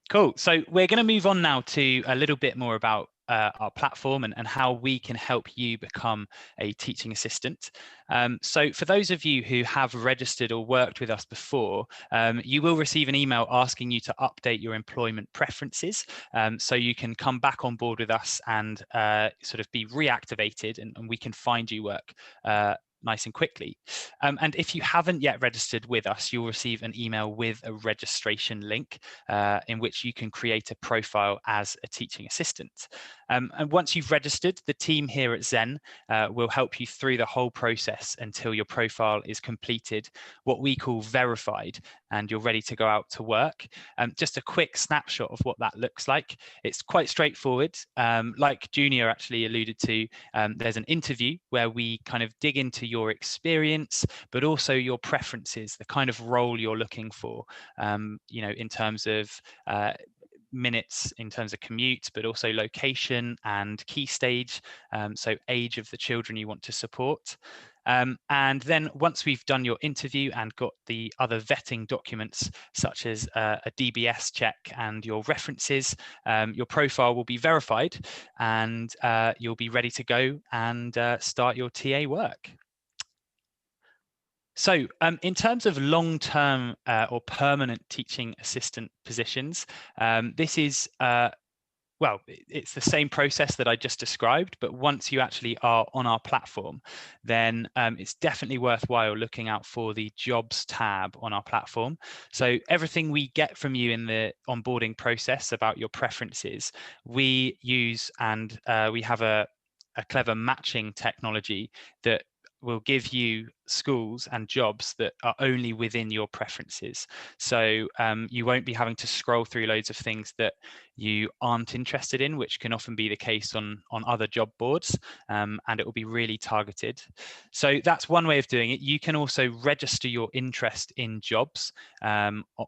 Cool. So we're going to move on now to a little bit more about our platform and how we can help you become a teaching assistant. So for those of you who have registered or worked with us before, you will receive an email asking you to update your employment preferences. So you can come back on board with us and sort of be reactivated, and we can find you work nice and quickly. And if you haven't yet registered with us, you'll receive an email with a registration link in which you can create a profile as a teaching assistant. And once you've registered, the team here at Zen will help you through the whole process until your profile is completed, what we call verified, and you're ready to go out to work. Just a quick snapshot of what that looks like. It's quite straightforward. Like Junior actually alluded to, there's an interview where we kind of dig into your experience, but also your preferences, the kind of role you're looking for, in terms of minutes, in terms of commute, but also location and key stage, so age of the children you want to support. And then once we've done your interview and got the other vetting documents, such as a DBS check and your references, your profile will be verified, and you'll be ready to go and start your TA work. So in terms of long-term or permanent teaching assistant positions, this is, well, it's the same process that I just described, but once you actually are on our platform, then it's definitely worthwhile looking out for the jobs tab on our platform. So everything we get from you in the onboarding process about your preferences, we use, and we have a clever matching technology that will give you schools and jobs that are only within your preferences. So you won't be having to scroll through loads of things that you aren't interested in, which can often be the case on other job boards, and it will be really targeted. So that's one way of doing it. You can also register your interest in jobs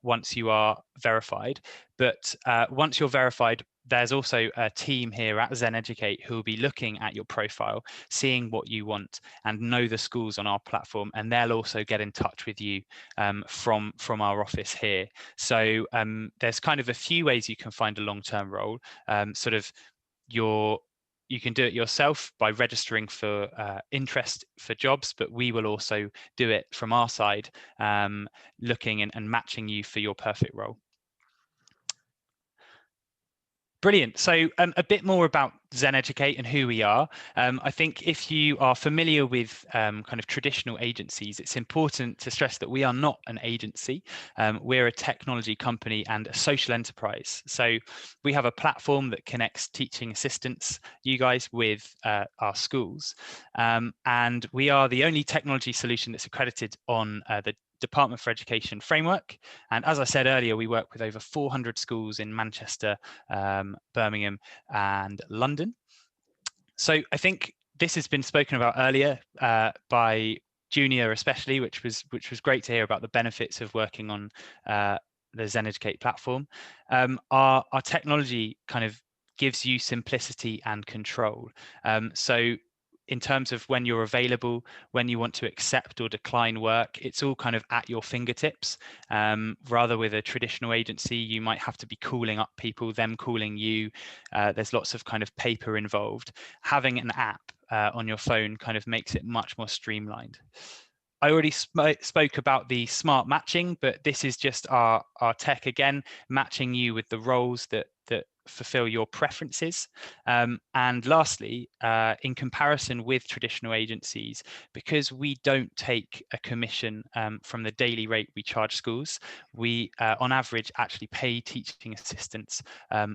once you are verified. But once you're verified, there's also a team here at Zen Educate who will be looking at your profile, seeing what you want, and know the schools on our platform, and they'll also get in touch with you from our office here. So there's kind of a few ways you can find a long-term role. You can do it yourself by registering for interest for jobs, but we will also do it from our side, looking and matching you for your perfect role. Brilliant. So a bit more about Zen Educate and who we are. I think if you are familiar with kind of traditional agencies, it's important to stress that we are not an agency. We're a technology company and a social enterprise. So we have a platform that connects teaching assistants, you guys, with our schools. And we are the only technology solution that's accredited on the Department for Education framework. And as I said earlier, we work with over 400 schools in Manchester, Birmingham, and London. So I think this has been spoken about earlier by Junior especially, which was great to hear about the benefits of working on the Zen Educate platform. Our technology kind of gives you simplicity and control. So in terms of when you're available, when you want to accept or decline work, it's all kind of at your fingertips. Rather with a traditional agency, you might have to be calling up people, them calling you. There's lots of kind of paper involved. Having an app on your phone kind of makes it much more streamlined. I already spoke about the smart matching, but this is just our tech again, matching you with the roles that fulfill your preferences. And lastly, in comparison with traditional agencies, because we don't take a commission from the daily rate we charge schools, we on average actually pay teaching assistants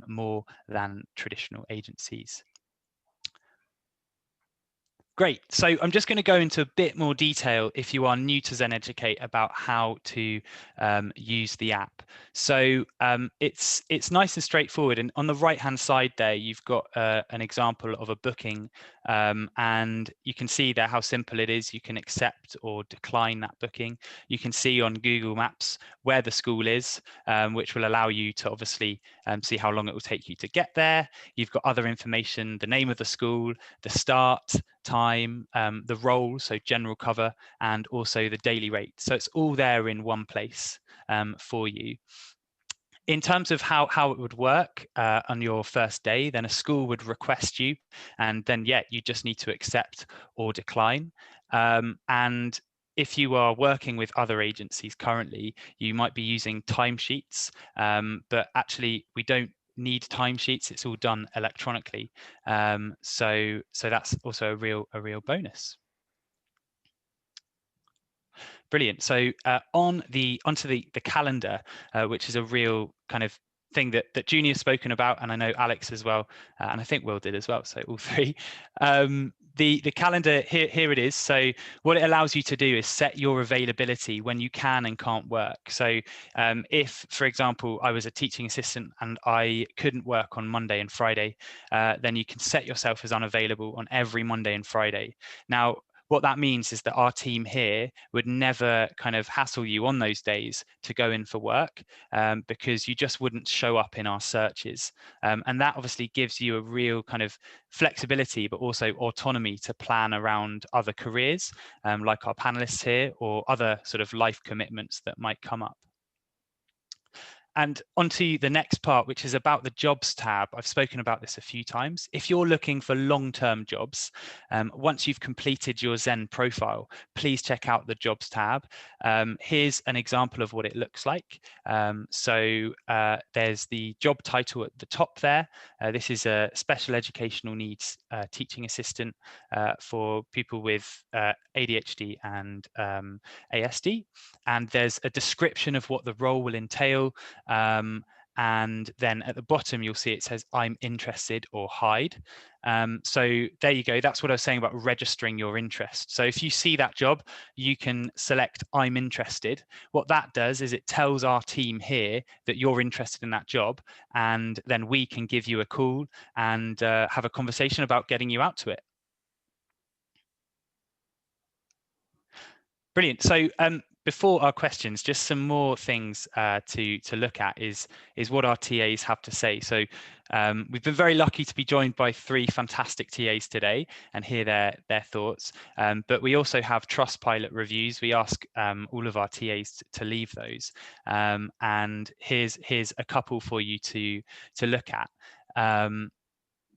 more than traditional agencies. Great. So I'm just going to go into a bit more detail if you are new to Zen Educate about how to use the app. So it's nice and straightforward. And on the right-hand side there, you've got an example of a booking, and you can see there how simple it is. You can accept or decline that booking. You can see on Google Maps where the school is, which will allow you to obviously see how long it will take you to get there. You've got other information, the name of the school, the start time, the role, so general cover, and also the daily rate. So it's all there in one place for you. In terms of how it would work on your first day, then a school would request you, and then yeah, you just need to accept or decline. And if you are working with other agencies currently, you might be using timesheets, but actually we don't need timesheets. It's all done electronically. So that's also a real bonus. Brilliant. So onto the calendar, which is a real kind of thing that Junior's spoken about, and I know Alex as well, and I think Will did as well. So all three. The calendar here it is. So what it allows you to do is set your availability when you can and can't work. So if, for example, I was a teaching assistant and I couldn't work on Monday and Friday, then you can set yourself as unavailable on every Monday and Friday. Now, what that means is that our team here would never kind of hassle you on those days to go in for work, because you just wouldn't show up in our searches. And that obviously gives you a real kind of flexibility, but also autonomy to plan around other careers, like our panelists here, or other sort of life commitments that might come up. And onto the next part, which is about the jobs tab. I've spoken about this a few times. If you're looking for long-term jobs, once you've completed your Zen profile, please check out the jobs tab. Here's an example of what it looks like. There's the job title at the top there. This is a special educational needs teaching assistant for people with ADHD and ASD. And there's a description of what the role will entail. And then at the bottom, you'll see it says, I'm interested, or hide. So there you go. That's what I was saying about registering your interest. So if you see that job, you can select I'm interested. What that does is it tells our team here that you're interested in that job, and then we can give you a call and have a conversation about getting you out to it. Brilliant. So before our questions, just some more things to look at is what our TAs have to say. So we've been very lucky to be joined by three fantastic TAs today and hear their thoughts. But we also have Trustpilot reviews. We ask all of our TAs to leave those. And here's a couple for you to look at.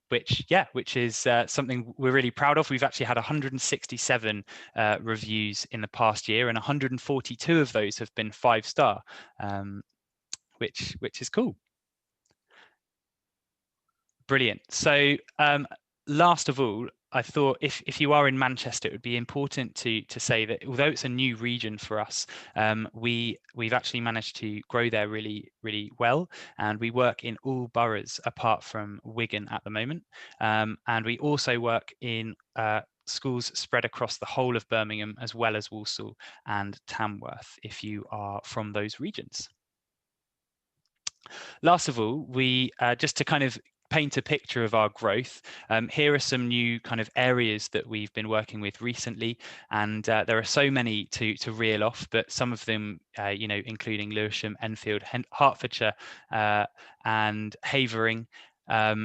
Which is something we're really proud of. We've actually had 167 reviews in the past year, and 142 of those have been 5-star, which is cool. Brilliant. So last of all, I thought if you are in Manchester, it would be important to say that although it's a new region for us, we've actually managed to grow there really, really well, and we work in all boroughs apart from Wigan at the moment, and we also work in schools spread across the whole of Birmingham, as well as Walsall and Tamworth, if you are from those regions. Last of all, we just to kind of paint a picture of our growth, here are some new kind of areas that we've been working with recently, and there are so many to reel off, but some of them, including Lewisham, Enfield, Hertfordshire, and Havering.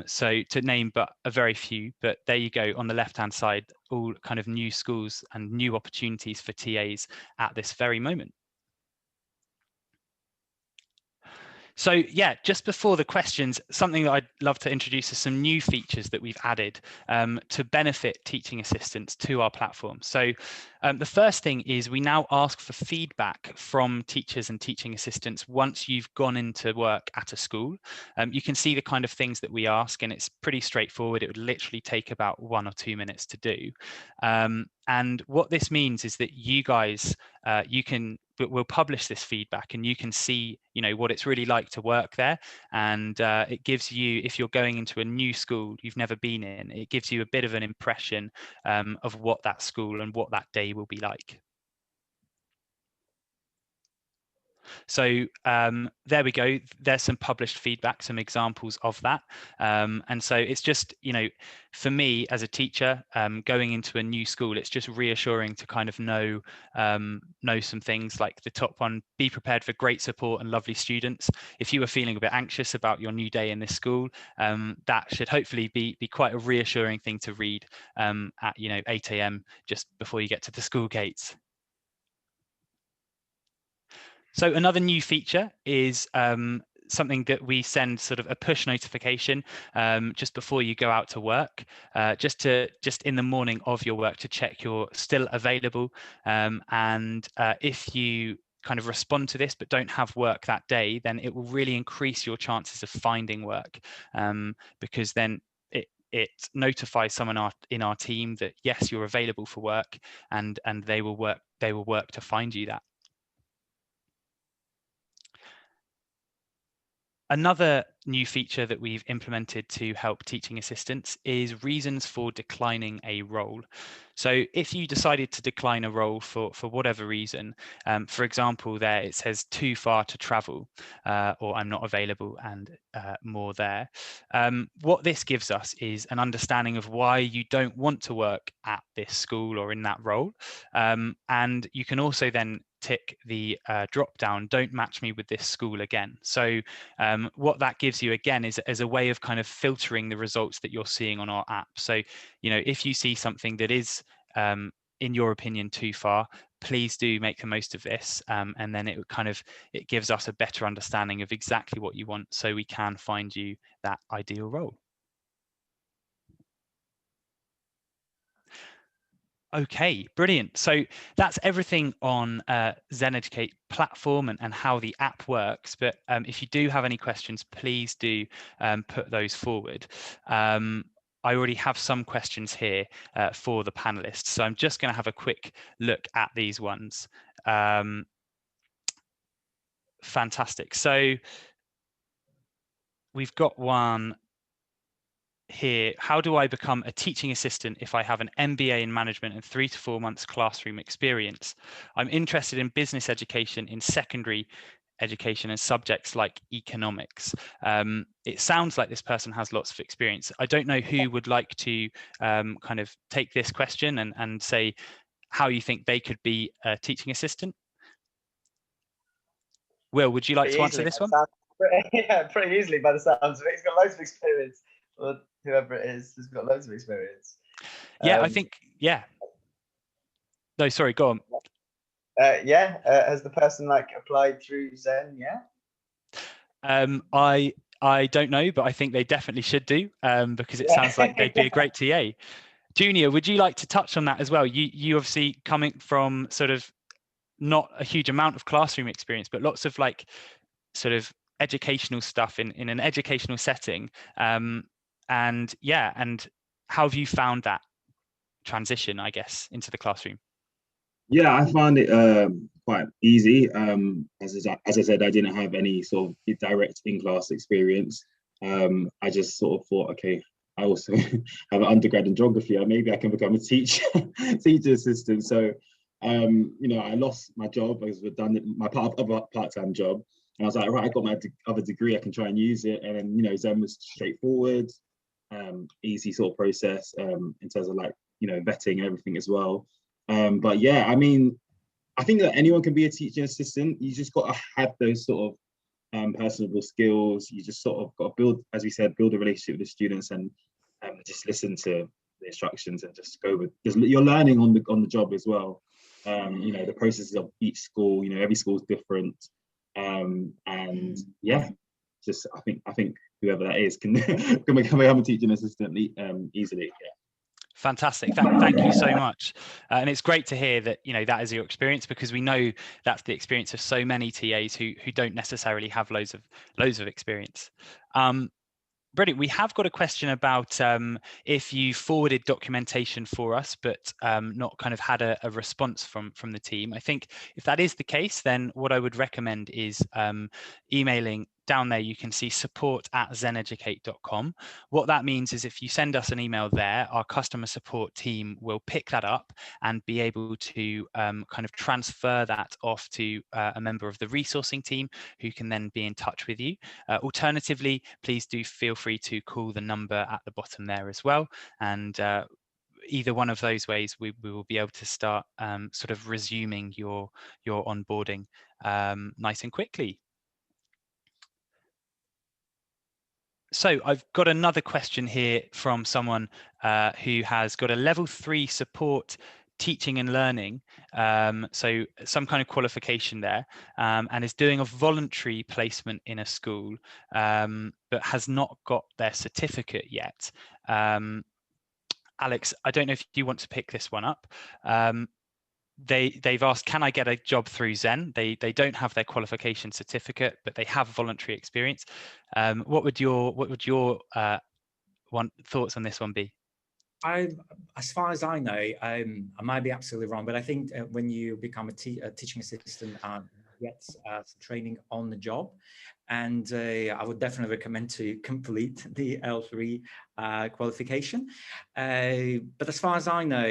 So to name but a very few, but there you go on the left-hand side, all kind of new schools and new opportunities for TAs at this very moment. So yeah, just before the questions, something that I'd love to introduce is some new features that we've added to benefit teaching assistants to our platform. So the first thing is we now ask for feedback from teachers and teaching assistants once you've gone into work at a school. You can see the kind of things that we ask, and it's pretty straightforward. It would literally take about 1 or 2 minutes to do. And what this means is that you guys, we'll publish this feedback, and you can see, what it's really like to work there. And it gives you, if you're going into a new school you've never been in, it gives you a bit of an impression of what that school and what that day will be like. So there we go. There's some published feedback, some examples of that. And so it's just, for me as a teacher, going into a new school, it's just reassuring to kind of know some things like the top one: be prepared for great support and lovely students. If you are feeling a bit anxious about your new day in this school, that should hopefully be quite a reassuring thing to read at 8 a.m. just before you get to the school gates. So another new feature is something that we send sort of a push notification just before you go out to work, just in the morning of your work to check you're still available. And if you kind of respond to this but don't have work that day, then it will really increase your chances of finding work, because then it notifies someone in our team that yes, you're available for work, and they will work to find you that. Another new feature that we've implemented to help teaching assistants is reasons for declining a role. So if you decided to decline a role for whatever reason, for example, there it says too far to travel, or I'm not available, and more there. What this gives us is an understanding of why you don't want to work at this school or in that role. And you can also then tick the drop down, don't match me with this school again. So what that gives you again is as a way of kind of filtering the results that you're seeing on our app. So, if you see something that is, in your opinion, too far, please do make the most of this. And then it gives us a better understanding of exactly what you want, so we can find you that ideal role. Okay, brilliant. So that's everything on Zen Educate platform and how the app works. But if you do have any questions, please do put those forward. I already have some questions here for the panelists, so I'm just going to have a quick look at these ones. Fantastic. So we've got one here. How do I become a teaching assistant if I have an MBA in management and 3 to 4 months classroom experience? I'm interested in business education in secondary education and subjects like economics. It sounds like this person has lots of experience. I don't know who would like to kind of take this question and say how you think they could be a teaching assistant. Will, would you like to answer this one? Yeah, pretty easily by the sounds of it. He's got loads of experience. Or whoever it is has got loads of experience. Yeah, I think, yeah. No, sorry, go on. Has the person applied through Zen? Yeah. I don't know, but I think they definitely should do, because it sounds like they'd be a great TA. Junior, would you like to touch on that as well? You obviously coming from sort of not a huge amount of classroom experience, but lots of sort of educational stuff in an educational setting. And how have you found that transition, I guess, into the classroom? Yeah, I found it quite easy. As I said, I didn't have any sort of direct in-class experience. I just sort of thought, okay, I also have an undergrad in geography, or maybe I can become a teacher assistant. So, I lost my job. I was redundant, my part-time job, and I was like, right, I got my other degree. I can try and use it. And then, Zen was straightforward, easy sort of process in terms of vetting and everything as well. But yeah, I mean, I think that anyone can be a teaching assistant. You just got to have those sort of personable skills. You just sort of got to build, as we said, build a relationship with the students and just listen to the instructions and just go with. Because you're learning on the job as well. The processes of each school. Every school is different. And yeah, just I think whoever that is can become a teaching assistant easily. Yeah. Fantastic. Thank you so much. And it's great to hear that, that is your experience, because we know that's the experience of so many TAs who don't necessarily have loads of experience. Brilliant. We have got a question about if you forwarded documentation for us, but not kind of had a response from the team. I think if that is the case, then what I would recommend is emailing. Down there, you can see support@zeneducate.com. What that means is if you send us an email there, our customer support team will pick that up and be able to kind of transfer that off to a member of the resourcing team who can then be in touch with you. Alternatively, please do feel free to call the number at the bottom there as well. And either one of those ways, we will be able to start sort of resuming your onboarding nice and quickly. So I've got another question here from someone who has got a level 3 support teaching and learning, so some kind of qualification there, and is doing a voluntary placement in a school, but has not got their certificate yet. Alex, I don't know if you want to pick this one up. They've asked, can I get a job through Zen? They don't have their qualification certificate, but they have voluntary experience. What would your thoughts on this one be? As far as I know, I might be absolutely wrong, but I think when you become a teaching assistant, you get some training on the job, and I would definitely recommend to complete the L3 qualification. But as far as I know,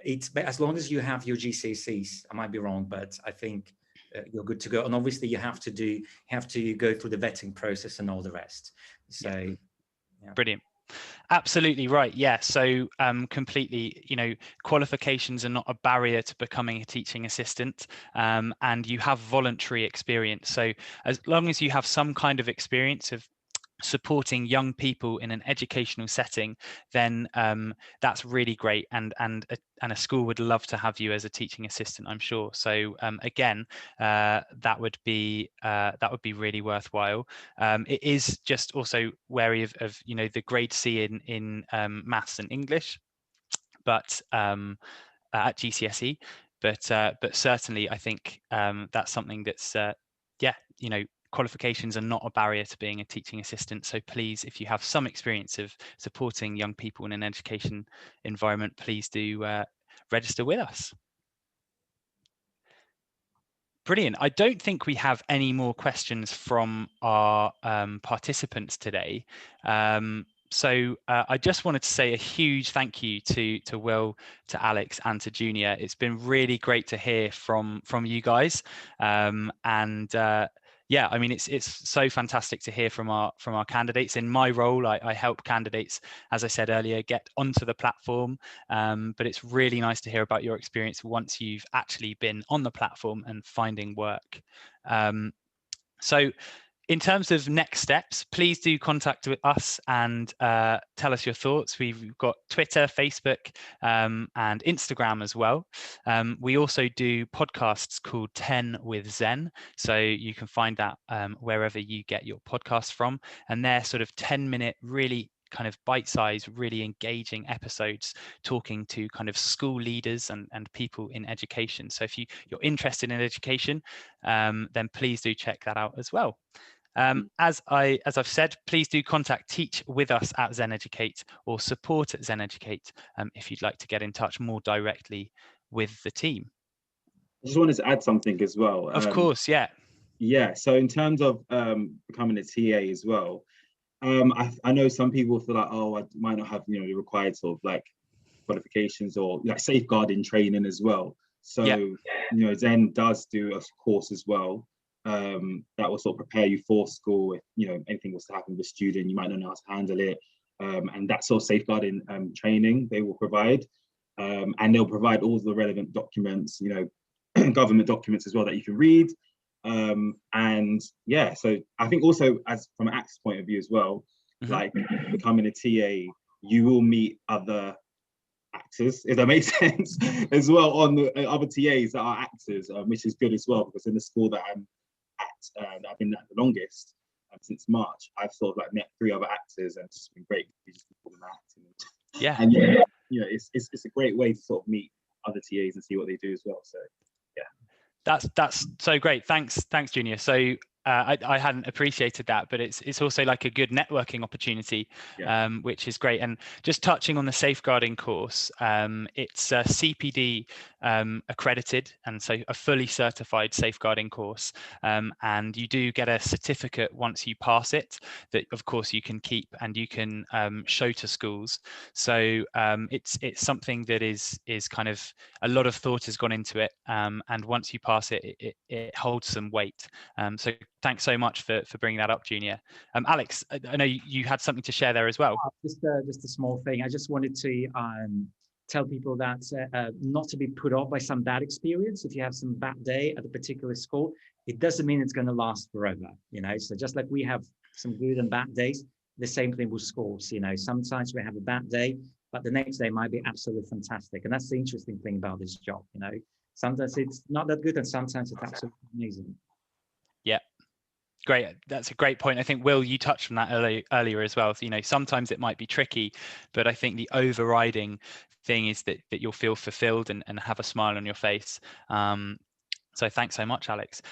it's as long as you have your GCSEs. I might be wrong, but I think you're good to go. And obviously, you have to go through the vetting process and all the rest. So, yeah. Brilliant. Absolutely right. Yeah. So completely, qualifications are not a barrier to becoming a teaching assistant, and you have voluntary experience. So as long as you have some kind of experience of supporting young people in an educational setting, then that's really great, and a school would love to have you as a teaching assistant, I'm sure. So again, that would be really worthwhile. It is just also wary of the grade C in maths and English, but at GCSE, but certainly I think that's something that's qualifications are not a barrier to being a teaching assistant. So please, if you have some experience of supporting young people in an education environment, please do register with us. Brilliant. I don't think we have any more questions from our participants today. So I just wanted to say a huge thank you to Will, to Alex, and to Junior. It's been really great to hear from you guys, yeah, I mean, it's so fantastic to hear from our candidates. In my role, I help candidates, as I said earlier, get onto the platform. But it's really nice to hear about your experience once you've actually been on the platform and finding work. So in terms of next steps, please do contact us and tell us your thoughts. We've got Twitter, Facebook, and Instagram as well. We also do podcasts called 10 with Zen. So you can find that wherever you get your podcasts from. And they're sort of 10-minute, really kind of bite-sized, really engaging episodes talking to kind of school leaders and people in education. So if you're interested in education, then please do check that out as well. As I've said, please do contact Teach with us at Zen Educate or support at Zen Educate if you'd like to get in touch more directly with the team. I just wanted to add something as well. Of course, yeah. Yeah, so in terms of becoming a TA as well, I know some people feel like, oh, I might not have the required sort of like qualifications or like safeguarding training as well. So yeah. Zen does do a course as well. That will sort of prepare you for school. If anything was to happen with a student, you might not know how to handle it, and that sort of safeguarding training they will provide, and they'll provide all the relevant documents, government documents as well that you can read, and yeah. So I think also, as from an access point of view as well, like becoming a TA, you will meet other actors, if that makes sense, as well, on the other TAs that are actors, which is good as well, because in the school that I'm at, I've been at the longest, since March, I've sort of like met 3 other actors, and it's just been great. You just call them acting. Yeah. And it's a great way to sort of meet other TAs and see what they do as well. So yeah. That's so great. Thanks, Junior. So I hadn't appreciated that, but it's also like a good networking opportunity, which is great. And just touching on the safeguarding course, it's CPD accredited, and so a fully certified safeguarding course, and you do get a certificate once you pass it that of course you can keep and you can show to schools. So it's something that is kind of a lot of thought has gone into it, and once you pass it, it holds some weight. So thanks so much for bringing that up, Junior. Alex, I know you had something to share there as well. Just a small thing. I just wanted to tell people that not to be put off by some bad experience. If you have some bad day at a particular school, it doesn't mean it's going to last forever. So just like we have some good and bad days, the same thing with schools. Sometimes we have a bad day, but the next day might be absolutely fantastic. And that's the interesting thing about this job. You know, sometimes it's not that good, and sometimes it's absolutely amazing. Yeah. Great. That's a great point. I think, Will, you touched on that earlier as well. So, you know, sometimes it might be tricky, but I think the overriding thing is that you'll feel fulfilled and have a smile on your face. So thanks so much, Alex.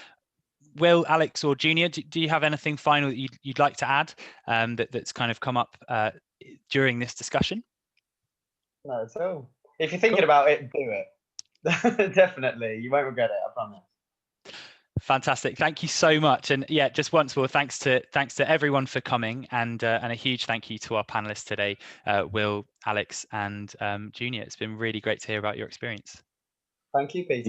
Will, Alex, or Junior, do you have anything final that you'd like to add that's kind of come up during this discussion? No, so if you're thinking about it, do it. Definitely, you won't regret it. I promise. Fantastic. Thank you so much. And yeah, just once more, thanks to everyone for coming, and a huge thank you to our panelists today, Will, Alex, and Junior. It's been really great to hear about your experience. Thank you, Peter.